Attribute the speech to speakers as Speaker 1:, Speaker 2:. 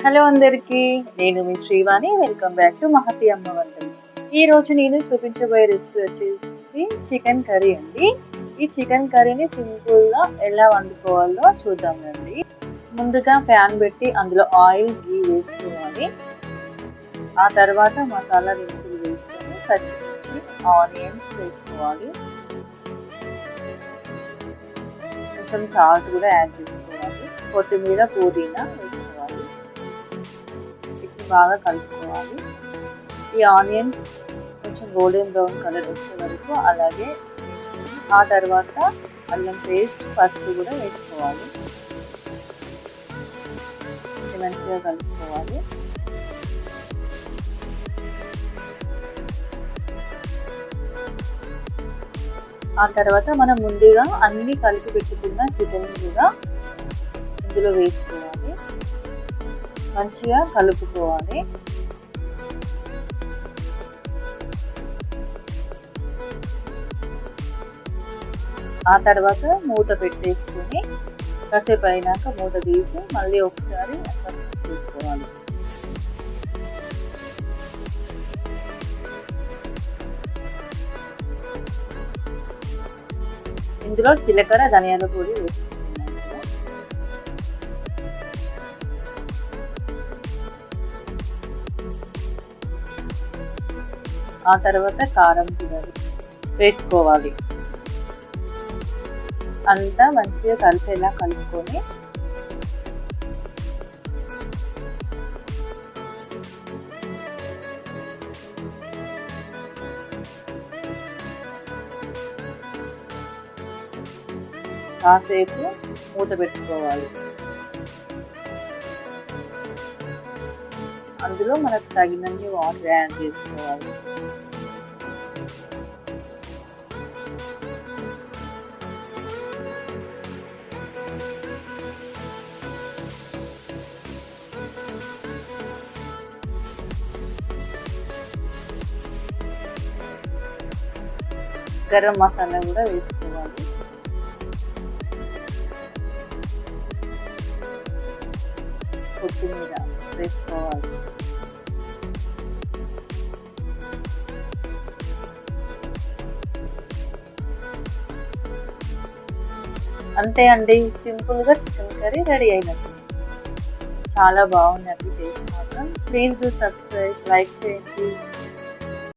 Speaker 1: Hello అందరికీ. నేను మీ Srivani. Welcome back to Mahathi అమ్మ వంటలు. ఈరోజు నేను చూపించబోయే రెసిపీ వచ్చేసి చికెన్ కర్రీ అండి. ఈ చికెన్ కర్రీని సింపుల్గా ఎలా వండుకోవాలో చూద్దామండి. ముందుగా ప్యాన్ పెట్టి అందులో ఆయిల్ గీ వేసుకోవాలి. ఆ తర్వాత మసాలా దినుసులు వేసుకొని పచ్చిమిర్చి ఆనియన్స్ వేసుకోవాలి. కొంచెం సాల్ట్ కూడా యాడ్ చేసుకోవాలి. కొత్తిమీర పుదీనా వేసుకోవాలి. బాగా కలుపుకోవాలి. ఈ ఆనియన్స్ కొంచెం గోల్డెన్ బ్రౌన్ కలర్ వచ్చే వరకు అలాగే ఆ తర్వాత అల్లం పేస్ట్ పసుపు కూడా వేసుకోవాలి. మంచిగా కలుపుకోవాలి. ఆ తర్వాత మనం ముందుగా అన్ని కలిపి పెట్టుకున్న చికెన్ కూడా ఇందులో వేసుకోవాలి. మంచిగా కలుపుకోవాలి. ఆ తర్వాత మూత పెట్టేసుకుని కాసేపు అయినాక మూత తీసి మళ్ళీ ఒకసారి అంతా మిక్స్ చేసుకోవాలి. ఇందులో జీలకర్ర ధనియాల పొడి వేసుకుంటున్నాను. ఆ తర్వాత కారం కూడా వేసుకోవాలి. అంతా మంచిగా కలిసేలా కలుపుకొని కాసేపు మూత పెట్టుకోవాలి. అందులో మనకు తగినన్ని వాటర్ యాడ్ చేసుకోవాలి. గరం మసాలా కూడా వేసుకోవాలి. కొత్తిమీర వేసుకోవాలి. అంతే అండి, సింపుల్గా చికెన్ కర్రీ రెడీ అయినట్టు. చాలా బాగుందండి టేస్ట్ మాత్రం. ప్లీజ్ డూ సబ్స్క్రైబ్, లైక్ చేయండి.